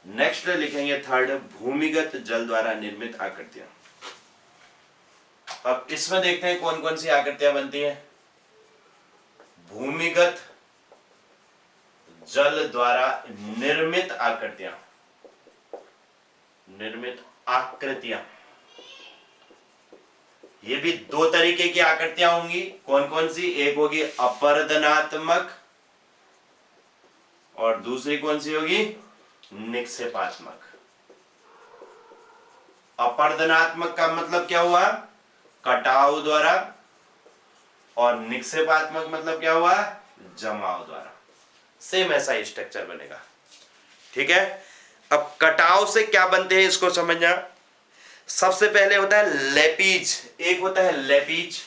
Next लिखेंगे third, भूमिगत जल द्वारा निर्मित आकृतियां। अब इसमें देखते हैं कौन कौन सी आकृतियां बनती हैं। भूमिगत जल द्वारा निर्मित आकृतियां, निर्मित आकृतियां, ये भी दो तरीके की आकृतियां होंगी। कौन कौन सी? एक होगी अपरदनात्मक और दूसरी कौन सी होगी? निक्षेपात्मक। अपरदनात्मक का मतलब क्या हुआ? कटाव द्वारा, और निक्षेपात्मक मतलब क्या हुआ? जमाव द्वारा। सेम ऐसा स्ट्रक्चर बनेगा। ठीक है, अब कटाव से क्या बनते हैं इसको समझना। सबसे पहले होता है लेपीज, एक होता है लेपीज,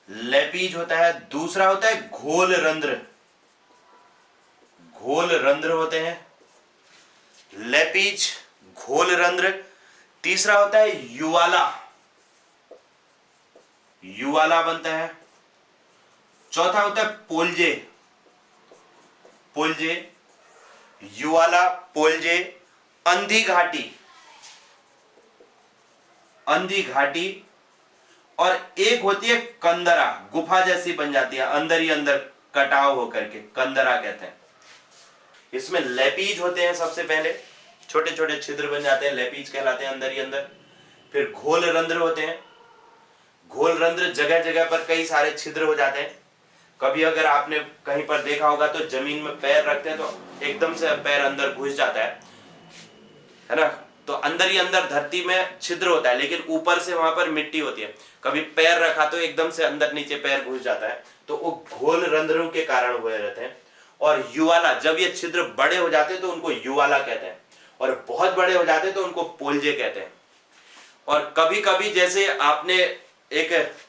लेपीज होता है। दूसरा होता है घोल रंध्र, घोल रंध्र होते हैं लेपीज, घोल रंध्र। तीसरा होता है युवाला, युवाला बनता है। चौथा होता है पोलजे, पोलजे, युवाला, पोलजे। अंधी घाटी, अंधी घाटी। और एक होती है कंदरा, गुफा जैसी बन जाती है अंदर ही अंदर कटाव होकर के, कंदरा कहते हैं। इसमें लेपीज होते हैं सबसे पहले, छोटे छोटे छिद्र बन जाते हैं, लेपीज कहलाते हैं अंदर ही अंदर। फिर घोल रंध्र होते हैं, घोल रंध्र जगह जगह पर कई सारे छिद्र हो जाते हैं। कभी अगर आपने कहीं पर देखा होगा तो जमीन में पैर रखते हैं तो एकदम से पैर अंदर घुस जाता है ना। तो अंदर ही अंदर धरती में छिद्र होता है, लेकिन ऊपर से वहां पर मिट्टी होती है। कभी पैर रखा तो एकदम से अंदर नीचे पैर घुस जाता है, तो वो घोल रंध्रों के कारण हुए रहते हैं। और युवाला, जब ये छिद्र बड़े हो जाते हैं तो उनको युवाला कहते हैं, और बहुत बड़े हो जाते हैं तो उनको पोलजे कहते हैं। और कभी कभी जैसे आपने एक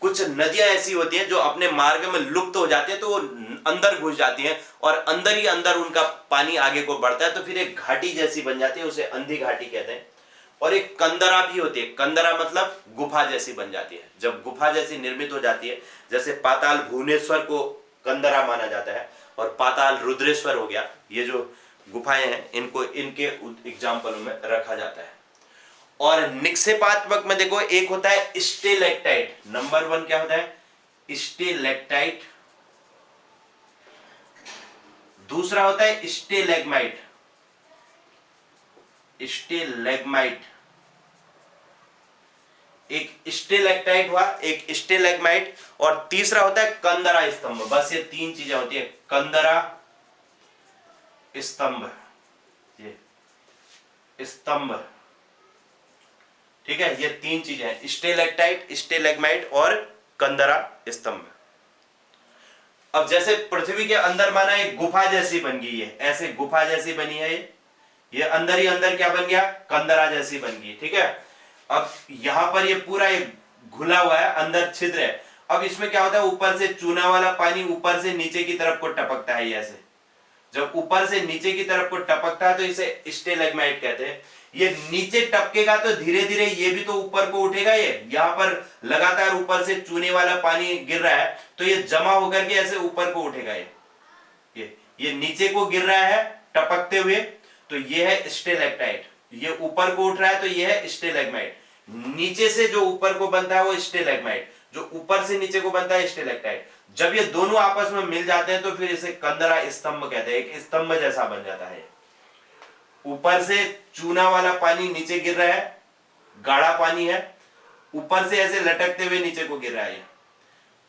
कुछ नदियां ऐसी होती हैं जो अपने मार्ग में लुप्त हो जाती हैं, तो वो अंदर घुस जाती हैं और अंदर ही अंदर उनका पानी आगे को बढ़ता है, तो फिर एक घाटी जैसी बन जाती है, उसे अंधी घाटी कहते हैं। और एक कंदरा भी होती है, कंदरा मतलब गुफा जैसी बन जाती है। जब गुफा जैसी निर्मित हो जाती है, जैसे पाताल भुवनेश्वर को कंदरा माना जाता है और पाताल रुद्रेश्वर हो गया, ये जो गुफाएं हैं इनको इनके एग्जाम्पलों में रखा जाता है। और निक्षेपात्मक में देखो, एक होता है स्टेलेक्टाइट, नंबर 1 क्या होता है? स्टेलेक्टाइट। दूसरा होता है स्टेलेग्माइट, स्टेलेग्माइट। एक स्टेलेक्टाइट हुआ, एक स्टेलेग्माइट, और तीसरा होता है कंदरा स्तंभ। बस ये तीन चीजें होती है, कंदरा स्तंभ, ये स्तंभ। ठीक है, ये तीन चीजें हैं, स्टेलेक्टाइट, स्टेलेग्माइट और कंदरा स्तंभ। अब जैसे पृथ्वी के अंदर माना एक गुफा जैसी बन गई है, ऐसे गुफा जैसी बनी है, ये अंदर ही अंदर क्या बन गया? कंदरा जैसी बन गई। ठीक है, अब यहां पर ये पूरा एक घुला हुआ है, अंदर छिद्र है। अब इसमें क्या होता है, ऊपर से चूना वाला पानी ऊपर से नीचे की तरफ को टपकता है। ऐसे जब ऊपर से नीचे की तरफ को टपकता है तो इसे स्टेलेग्माइट कहते हैं। ये नीचे टपकेगा तो धीरे धीरे ये भी तो ऊपर को उठेगा। ये यहाँ पर लगातार ऊपर से चूने वाला पानी गिर रहा है, तो ये जमा होकर के ऐसे ऊपर को उठेगा। ये नीचे को गिर रहा है टपकते हुए, तो ये है स्टेलेक्टाइट। ये ऊपर को उठ रहा है तो ये है स्टेलेग्माइट। नीचे से जो ऊपर को बनता है वो स्टेलेग्माइट, जो ऊपर से नीचे को बनता है स्टेलेक्टाइट। जब ये दोनों आपस में मिल जाते हैं तो फिर इसे कंदरा स्तंभ कहते हैं, एक स्तंभ जैसा बन जाता है। ऊपर से चूना वाला पानी नीचे गिर रहा है, गाढ़ा पानी है, ऊपर से ऐसे लटकते हुए नीचे को गिर रहा है।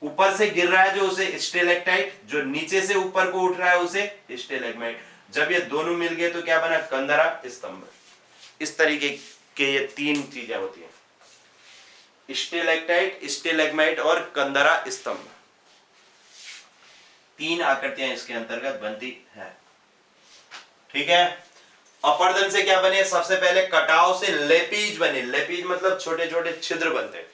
ऊपर से गिर रहा है जो उसे स्टेलेक्टाइट, जो नीचे से ऊपर को उठ रहा है उसे स्टेलेग्माइट। जब ये दोनों मिल गए तो क्या बना? कंदरा स्तंभ। इस तरीके के ये तीन चीजें होती हैं, स्टेलेक्टाइट, स्टेलेग्माइट और कंदरा स्तंभ। तीन आकृतियां इसके अंतर्गत बनती है। ठीक है, अपर्दन से क्या बने? सबसे पहले कटाव से लेपीज बने। लेपीज मतलब छोटे छोटे छिद्र बनते हैं।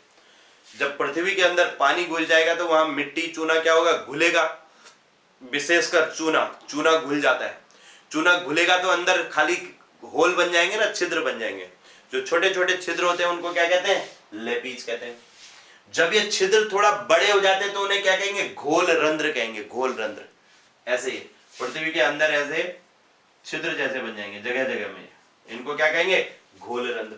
जब पृथ्वी के अंदर पानी घुल जाएगा तो वहां मिट्टी, चूना क्या होगा? घुलेगा। विशेषकर चूना घुल जाता है। चूना घुलेगा तो अंदर खाली होल बन जाएंगे ना, छिद्र बन जाएंगे। जो छोटे छोटे छिद्र होते हैं उनको क्या कहते हैं? लेपीज कहते हैं। जब ये छिद्र थोड़ा बड़े हो जाते हैं तो उन्हें क्या कहेंगे? घोल रंध्र कहेंगे, घोल रंध्र। ऐसे ही पृथ्वी के अंदर ऐसे छिद्र जैसे बन जाएंगे जगह जगह में, इनको क्या कहेंगे, घोलरंध्र।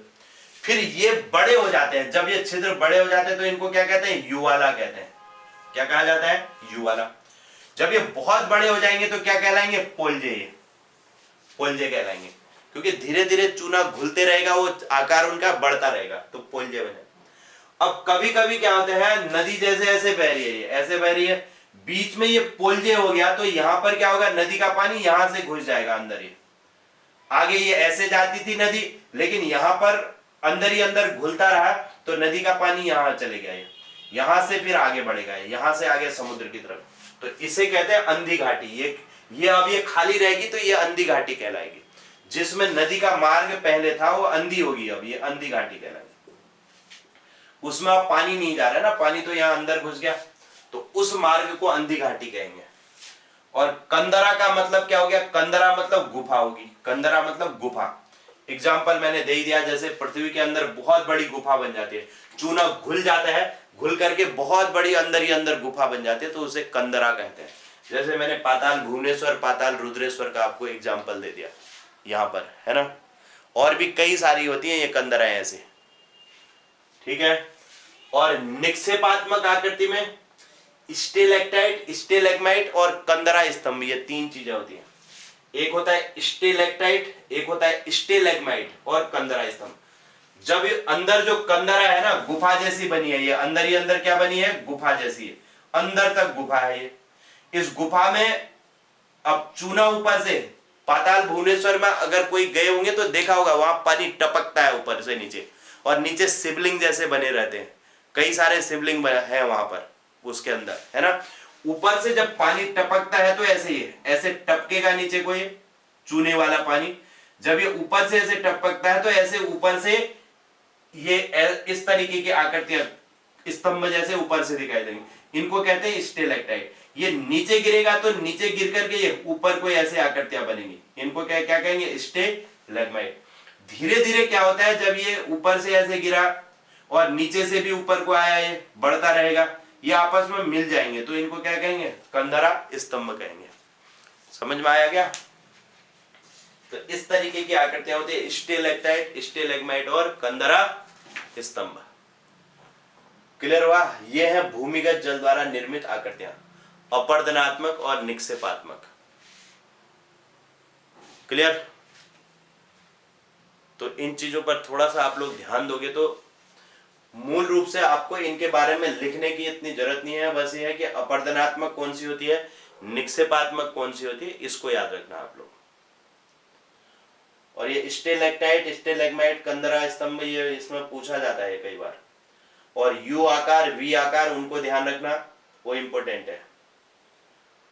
फिर ये बड़े हो जाते हैं, जब ये छिद्र बड़े हो जाते हैं तो इनको क्या कहते हैं, युवाला कहते हैं। क्या कहा जाता है, युवाला। जब ये बहुत बड़े हो जाएंगे तो क्या कहलाएंगे, पोलजे। ये पोलजे कहलाएंगे, क्योंकि धीरे धीरे चूना घुलते रहेगा, वो आकार उनका बढ़ता रहेगा, तो पोलजे बने। अब कभी कभी क्या होता है, नदी जैसे ऐसे बह रही है, ऐसे बह रही है, बीच में ये पोलजे हो गया, तो यहां पर क्या होगा, नदी का पानी यहां से घुस जाएगा अंदर। ये आगे ये ऐसे जाती थी नदी, लेकिन यहां पर अंदर ही अंदर घुलता रहा, तो नदी का पानी यहां चले गया, यहां से फिर आगे बढ़ेगा, यहां से आगे समुद्र की तरफ। तो इसे कहते हैं अंधी घाटी। ये अब ये खाली रहेगी तो ये अंधी घाटी कहलाएगी। जिसमें नदी का मार्ग पहले था वो अंधी होगी, अब ये अंधी घाटी कहलाएगी। उसमें अब पानी नहीं जा रहा है ना, पानी तो यहां अंदर घुस गया, तो उस मार्ग को अंधी घाटी कहेंगे। और कंदरा का मतलब क्या हो गया, कंदरा मतलब गुफा होगी, कंदरा मतलब गुफा। एग्जाम्पल मैंने दे दिया, जैसे पृथ्वी के अंदर बहुत बड़ी गुफा बन जाती है, चूना घुल जाता है, घुल करके बहुत बड़ी अंदर ही अंदर गुफा बन जाती है, तो उसे कंदरा कहते हैं। जैसे मैंने पाताल भुवनेश्वर, पाताल रुद्रेश्वर का आपको एग्जाम्पल दे दिया यहां पर, है ना। और भी कई सारी होती हैं ये कंदराएं ऐसे, ठीक है। और निक्षेपात्मक आकृति में स्टेलेक्टाइट, स्टेलेग्माइट और कंदरा स्तंभ, ये तीन चीजें होती हैं। एक होता है स्टेलेक्टाइट, एक होता है स्टेलेग्माइट और कंदरा स्तंभ। जब ये अंदर जो कंदरा है ना, गुफा जैसी बनी है, ये अंदर ही अंदर क्या बनी है, गुफा जैसी है, अंदर तक गुफा है ये। इस गुफा में अब चूना ऊपर से, पाताल भुवनेश्वर में अगर कोई गए होंगे तो देखा होगा, वहां पानी टपकता है ऊपर से नीचे, और नीचे शिवलिंग जैसे बने रहते हैं, कई सारे शिवलिंग है वहां पर उसके अंदर, है ना। ऊपर से जब पानी टपकता है तो ऐसे ही है, ऐसे टपकेगा नीचे को ये चूने वाला पानी। जब ये ऊपर से ऐसे टपकता है तो ऐसे ऊपर से ये इस तरीके की आकृतियां स्तंभ जैसे ऊपर से दिखाई देंगी, इनको कहते हैं स्टेलेक्टाइट। ये नीचे गिरेगा तो नीचे गिर करके ये ऊपर कोई ऐसे आकृतियां बनेंगी, इनको क्या क्या कहेंगे, स्टेलेग्माइट। धीरे धीरे क्या होता है, जब ये ऊपर से ऐसे गिरा और नीचे से भी ऊपर को आया, ये बढ़ता रहेगा, ये आपस में मिल जाएंगे, तो इनको क्या कहेंगे, कंदरा स्तंभ कहेंगे। समझ में आया क्या। तो इस तरीके की आकृतियां होती है, स्टेलेक्टाइट, स्टेलेग्माइट और कंदरा स्तंभ। क्लियर हुआ। ये है भूमिगत जल द्वारा निर्मित आकृतियां, अपर्दनात्मक और निक्षेपात्मक। क्लियर। तो इन चीजों पर थोड़ा सा आप लोग ध्यान दोगे तो मूल रूप से आपको इनके बारे में लिखने की इतनी जरूरत नहीं है, बस ये है कि अपर्दनात्मक कौन सी होती है, निक्षेपात्मक कौन सी होती है, इसको याद रखना आप लोग। और ये स्टेलेक्टाइट, स्टेलेग्माइट, कंदरा स्तंभ, ये इसमें पूछा जाता है कई बार। और यू आकार, वी आकार, उनको ध्यान रखना, वो इंपॉर्टेंट है।